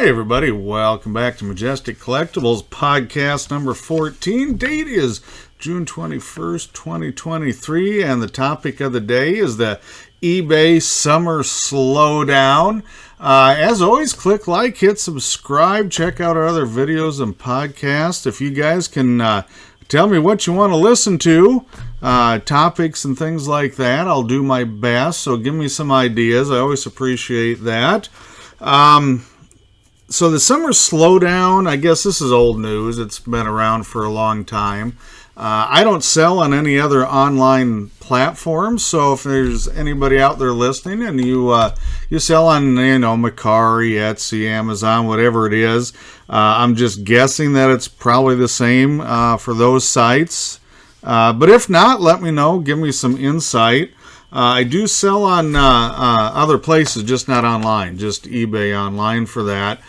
Hi, everybody. Welcome back to Majestic Collectibles Podcast number 14. Date is June 21st, 2023, and the topic of the day is the eBay Summer Slowdown. As always, click like, hit subscribe, check out our other videos and podcasts. If you guys can tell me what you want to listen to, topics and things like that, I'll do my best. So give me some ideas. I always appreciate that. So the Summer Slowdown, I guess this is old news. It's been around for a long time. I don't sell on any other online platforms, so if there's anybody out there listening and you sell on, Mercari, Etsy, Amazon, whatever it is, I'm just guessing that it's probably the same for those sites. But if not, let me know. Give me some insight. I do sell on other places, just not online, just eBay online for that.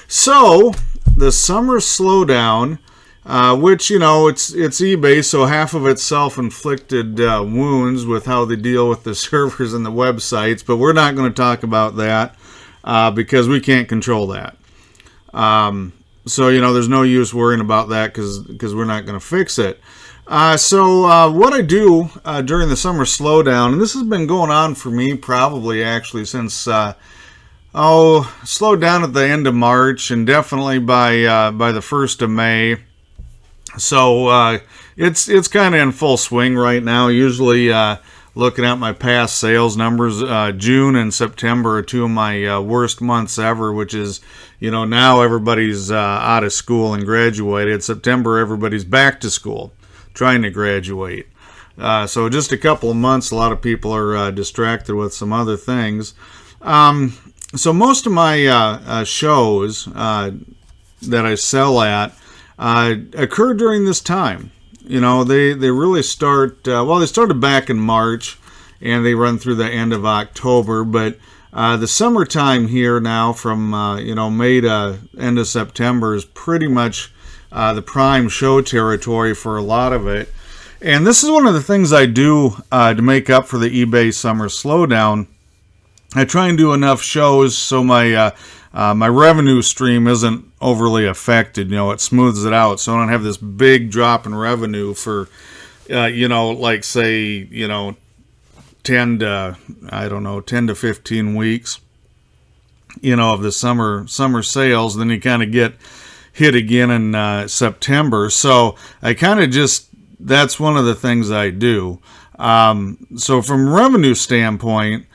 So, the Summer Slowdown, which, it's eBay, so half of it's self-inflicted wounds with how they deal with the servers and the websites, but we're not going to talk about that because we can't control that. So, there's no use worrying about that because we're not going to fix it. So what I do during the Summer Slowdown, and this has been going on for me probably actually since, slowed down at the end of March and definitely by the 1st of May. So it's kind of in full swing right now. Usually looking at my past sales numbers, June and September are two of my worst months ever, which is, now everybody's out of school and graduated. September, everybody's back to school, trying to graduate. So just a couple of months, a lot of people are distracted with some other things. So most of my shows that I sell at occur during this time. They really start, they started back in March and they run through the end of October, but the summertime here now from, May to end of September is pretty much the prime show territory for a lot of it. And this is one of the things I do to make up for the eBay Summer Slowdown. I try and do enough shows so my my revenue stream isn't overly affected. It smooths it out, so I don't have this big drop in revenue for, 10 to 15 weeks, of the summer sales. Then you kind of get hit again in September. So I kind of that's one of the things I do. So from a revenue standpoint,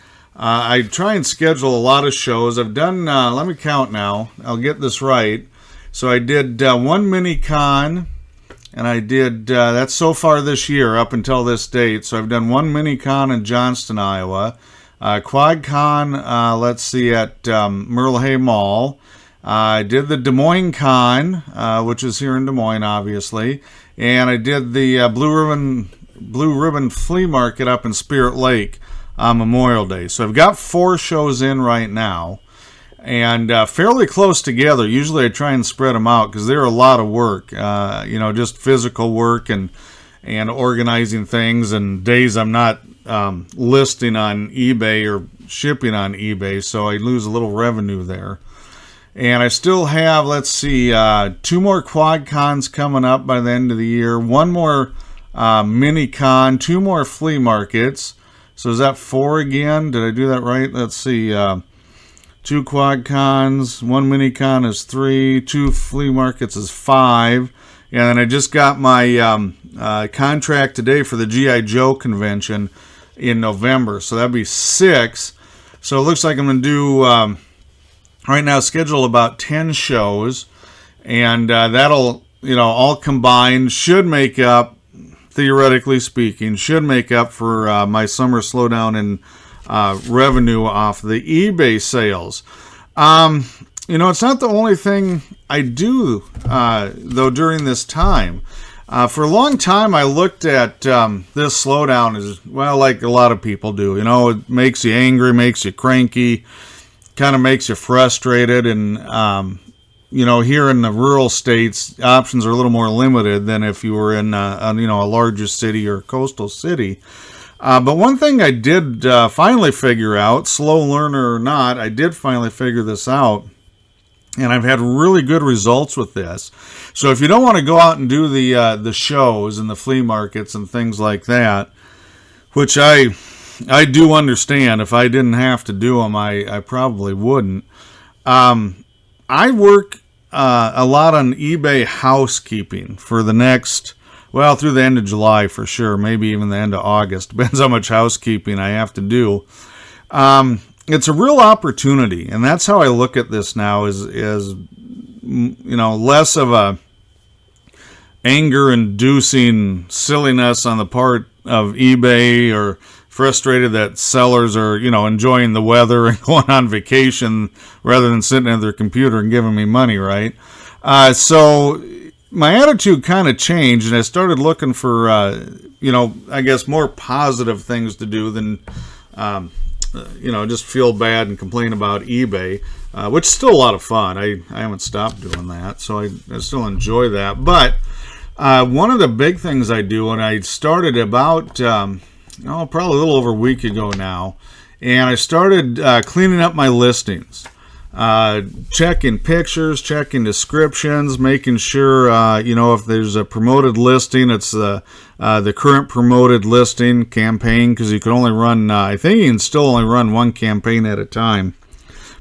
I try and schedule a lot of shows. I've done, let me count now. I'll get this right. So I did one mini con, and I did, that's so far this year up until this date. So I've done one mini con in Johnston, Iowa. Quad con, at Merle Hay Mall. I did the Des Moines Con, which is here in Des Moines, obviously, and I did the Blue Ribbon Flea Market up in Spirit Lake on Memorial Day. So I've got 4 shows in right now, and fairly close together. Usually I try and spread them out because they're a lot of work, just physical work and organizing things, and days I'm not listing on eBay or shipping on eBay, so I lose a little revenue there. And I still have, 2 more quad cons coming up by the end of the year, 1 more mini con, 2 more flea markets. So is that 4 again? Did I do that right? Let's see. 2 quad cons, 1 mini con is 3, 2 flea markets is 5. And then I just got my contract today for the G.I. Joe convention in November. So that'd be 6. So it looks like I'm going to do... right now, schedule about 10 shows, and that'll, all combined should make up, theoretically speaking, for my Summer Slowdown in revenue off the eBay sales. It's not the only thing I do, though, during this time. For a long time, I looked at this slowdown as, like a lot of people do. It makes you angry, makes you cranky, kind of makes you frustrated, and here in the rural states, options are a little more limited than if you were in a larger city or coastal city. But one thing I did finally figure out, slow learner or not, I did finally figure this out, And I've had really good results with this. So if you don't want to go out and do the shows and the flea markets and things like that, which I do understand, if I didn't have to do them, I probably wouldn't. I work a lot on eBay housekeeping for the next, well, through the end of July for sure, maybe even the end of August. Depends how much housekeeping I have to do. It's a real opportunity, and that's how I look at this now, is less of a anger-inducing silliness on the part of eBay, or frustrated that sellers are, enjoying the weather and going on vacation rather than sitting at their computer and giving me money, right? So my attitude kind of changed, and I started looking for, I guess more positive things to do than just feel bad and complain about eBay, which is still a lot of fun. I haven't stopped doing that, so I still enjoy that. But one of the big things I do, and I started about, probably a little over a week ago now, and I started cleaning up my listings. Checking pictures, checking descriptions, making sure, if there's a promoted listing, it's the current promoted listing campaign, because you can only run, I think you can still only run one campaign at a time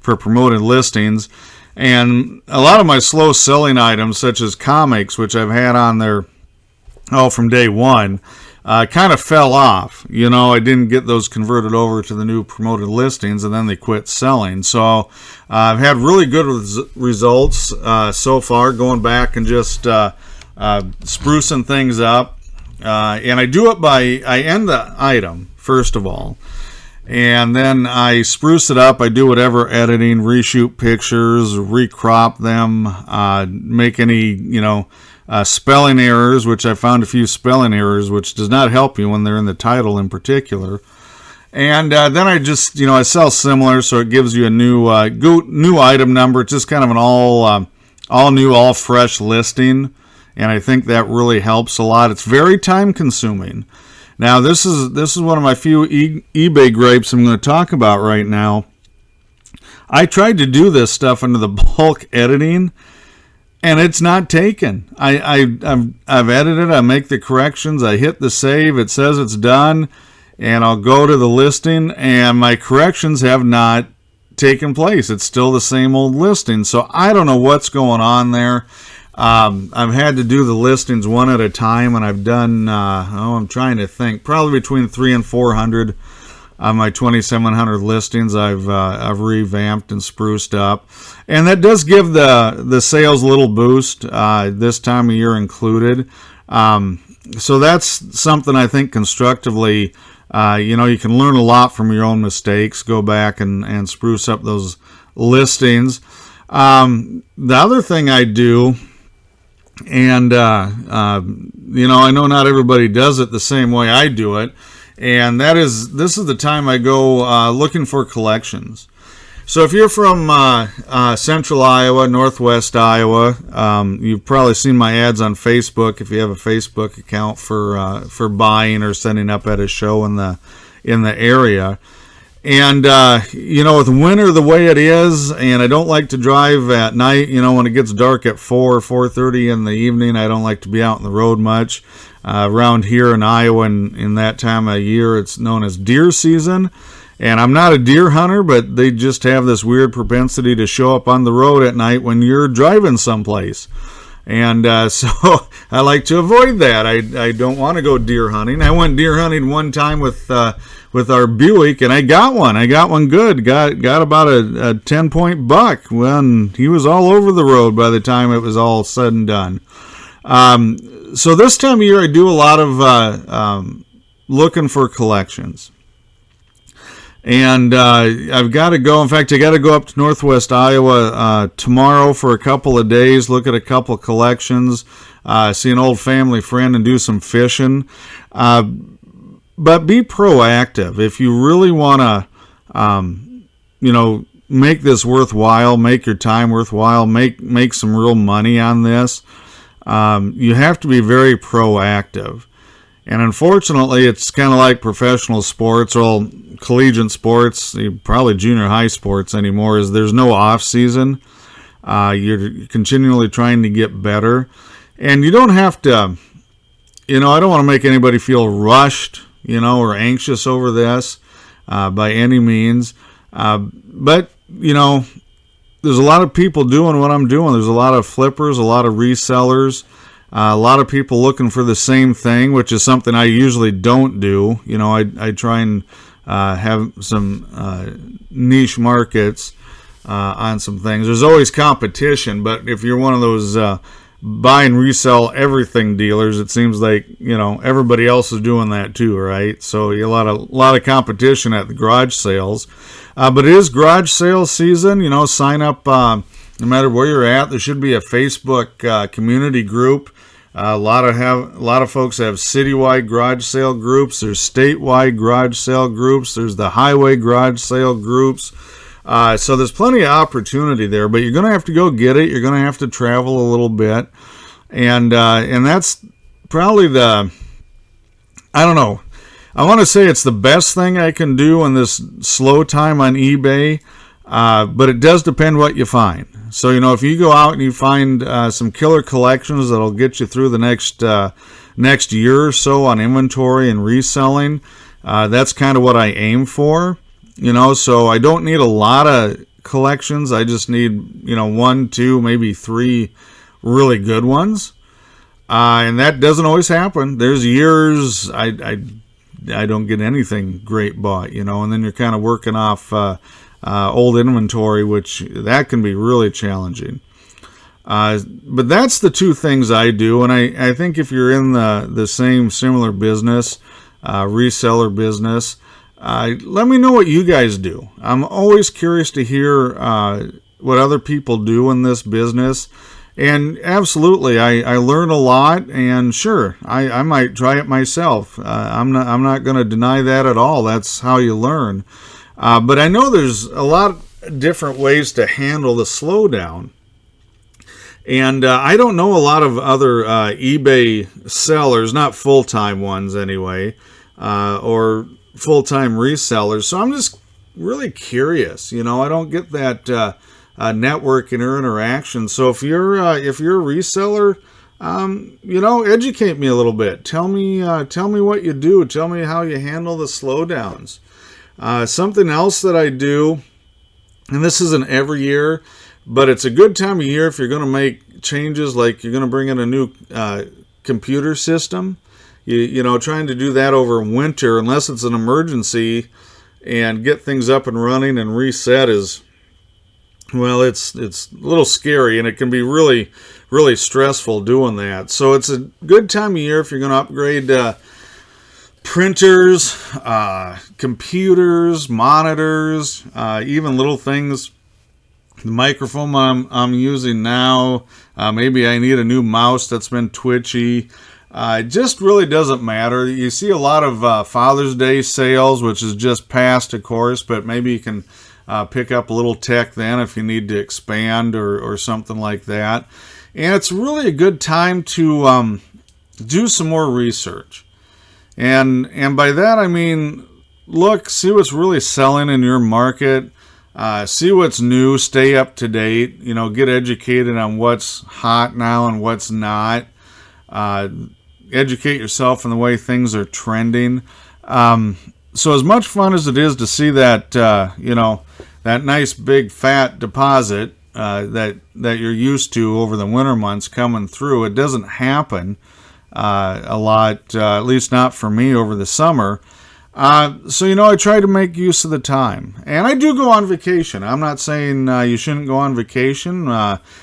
for promoted listings. And a lot of my slow selling items, such as comics, which I've had on there, from day one, kind of fell off. I didn't get those converted over to the new promoted listings, and then they quit selling. So I've had really good results so far, going back and just sprucing things up. And I do it I end the item, first of all, and then I spruce it up. I do whatever editing, reshoot pictures, recrop them, make any, spelling errors, which I found a few spelling errors, which does not help you when they're in the title in particular. And then I just, I sell similar, so it gives you a new item number. It's just kind of an all new, all fresh listing, and I think that really helps a lot. It's very time consuming. Now, this is one of my few eBay gripes I'm going to talk about right now. I tried to do this stuff under the bulk editing, and it's not taken. I've edited, I make the corrections, I hit the save, it says it's done, and I'll go to the listing, and my corrections have not taken place. It's still the same old listing, so I don't know what's going on there. I've had to do the listings one at a time, and I've done, I'm trying to think, probably between 300 and 400 of my 2,700 listings I've revamped and spruced up. And that does give the sales a little boost, this time of year included. So that's something I think constructively, you can learn a lot from your own mistakes, go back and spruce up those listings. The other thing I do, and, I know not everybody does it the same way I do it, and this is the time I go looking for collections. So if you're from central Iowa, northwest Iowa, you've probably seen my ads on Facebook if you have a Facebook account for buying or setting up at a show in the area. And, with winter the way it is, and I don't like to drive at night, when it gets dark at 4:30 in the evening, I don't like to be out on the road much. Around here in Iowa, in that time of year, it's known as deer season. And I'm not a deer hunter, but they just have this weird propensity to show up on the road at night when you're driving someplace. And so I like to avoid that. I don't want to go deer hunting. I went deer hunting one time with our Buick, and I got one. I got one good. Got about a 10-point buck when he was all over the road by the time it was all said and done. So this time of year, I do a lot of looking for collections. And I've got to go. In fact, I got to go up to northwest Iowa tomorrow for a couple of days, look at a couple of collections, see an old family friend, and do some fishing. But be proactive. If you really want to, make this worthwhile, make your time worthwhile, make some real money on this, you have to be very proactive. And unfortunately, it's kind of like professional sports, or collegiate sports, probably junior high sports anymore, is there's no off season. You're continually trying to get better. And you don't have to, I don't want to make anybody feel rushed, or anxious over this by any means. But, there's a lot of people doing what I'm doing. There's a lot of flippers, a lot of resellers, a lot of people looking for the same thing, which is something I usually don't do. I try and have some niche markets on some things. There's always competition, but if you're one of those buy and resell everything dealers, it seems like everybody else is doing that too, right? So a lot of competition at the garage sales, but it is garage sales season. Sign up no matter where you're at. There should be a Facebook community group. A lot of folks have citywide garage sale groups. There's statewide garage sale groups. There's the highway garage sale groups. So there's plenty of opportunity there, but you're going to have to go get it. You're going to have to travel a little bit. And that's probably I don't know. I want to say it's the best thing I can do in this slow time on eBay, but it does depend what you find. So, if you go out and you find some killer collections that'll get you through the next year or so on inventory and reselling, that's kind of what I aim for. So I don't need a lot of collections. I just need, 1, 2, maybe 3 really good ones. And that doesn't always happen. There's years I don't get anything great bought, and then you're kind of working off old inventory, which that can be really challenging. But that's the 2 things I do. And I think if you're in the same similar business, reseller business, let me know what you guys do. I'm always curious to hear what other people do in this business. And absolutely, I learn a lot, and sure, I might try it myself. I'm not going to deny that at all. That's how you learn. But I know there's a lot of different ways to handle the slowdown. And I don't know a lot of other eBay sellers, not full-time ones anyway, or full-time resellers. So I'm just really curious. I don't get that networking or interaction. So if you're a reseller, educate me a little bit. Tell me what you do. Tell me how you handle the slowdowns. Something else that I do, and this isn't every year, but it's a good time of year if you're going to make changes, like you're going to bring in a new computer system. Trying to do that over winter, unless it's an emergency, and get things up and running and reset is, well, it's a little scary, and it can be really, really stressful doing that. So it's a good time of year if you're going to upgrade printers, computers, monitors, even little things. The microphone I'm using now, maybe I need a new mouse that's been twitchy. It just really doesn't matter. You see a lot of Father's Day sales, which is just passed, of course, but maybe you can pick up a little tech then if you need to expand or something like that. And it's really a good time to do some more research. And by that I mean, see what's really selling in your market. See what's new, stay up to date, get educated on what's hot now and what's not. Educate yourself in the way things are trending. So as much fun as it is to see that, that nice big fat deposit that you're used to over the winter months coming through, it doesn't happen a lot, at least not for me over the summer. So, I try to make use of the time. And I do go on vacation. I'm not saying you shouldn't go on vacation.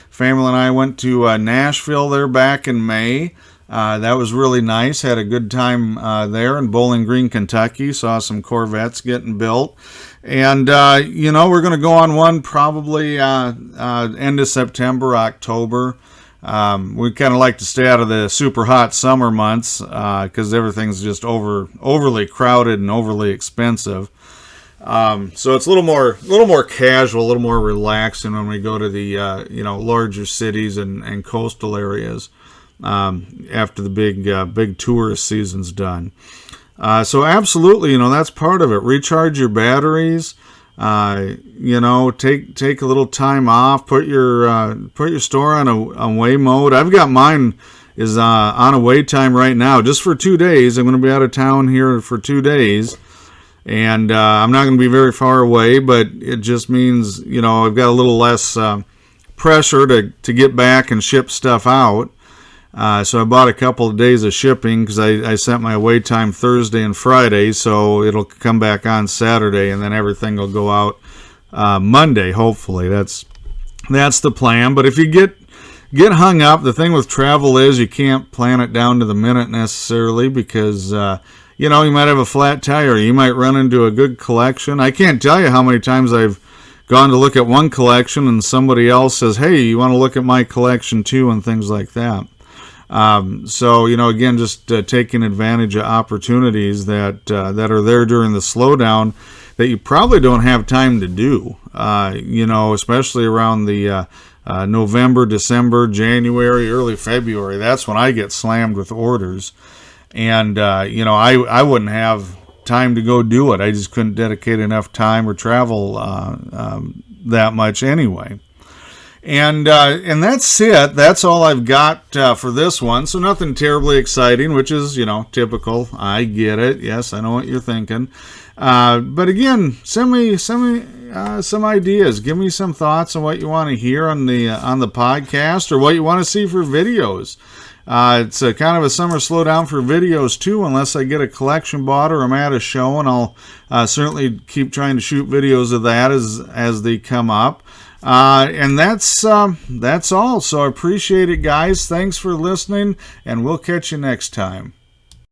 Family and I went to Nashville there back in May. That was really nice. Had a good time there in Bowling Green, Kentucky. Saw some Corvettes getting built. And, we're going to go on one probably end of September, October. We kind of like to stay out of the super hot summer months because everything's just overly crowded and overly expensive. So it's a little more casual, a little more relaxing when we go to the larger cities and coastal areas after the big tourist season's done. So absolutely, that's part of it. Recharge your batteries. Take a little time off. Put your store on away mode. I've got mine is on away time right now, just for 2 days. I'm going to be out of town here for 2 days, and I'm not going to be very far away. But it just means I've got a little less pressure to get back and ship stuff out. So I bought a couple of days of shipping because I sent my away time Thursday and Friday, so it'll come back on Saturday, and then everything will go out Monday. Hopefully, that's the plan. But if you get hung up, the thing with travel is you can't plan it down to the minute necessarily, because you might have a flat tire, you might run into a good collection. I can't tell you how many times I've gone to look at one collection and somebody else says, "Hey, you want to look at my collection too?" and things like that. So again, just taking advantage of opportunities that are there during the slowdown that you probably don't have time to do. Especially around the November, December, January, early February. That's when I get slammed with orders, and I wouldn't have time to go do it. I just couldn't dedicate enough time or travel that much anyway. And that's it. That's all I've got for this one. So nothing terribly exciting, which is, typical. I get it. Yes, I know what you're thinking. But again, send me some ideas. Give me some thoughts on what you want to hear on the podcast, or what you want to see for videos. It's a kind of a summer slowdown for videos too, unless I get a collection bought or I'm at a show, and I'll certainly keep trying to shoot videos of that as they come up. And that's all. So I appreciate it, guys. Thanks for listening, and we'll catch you next time.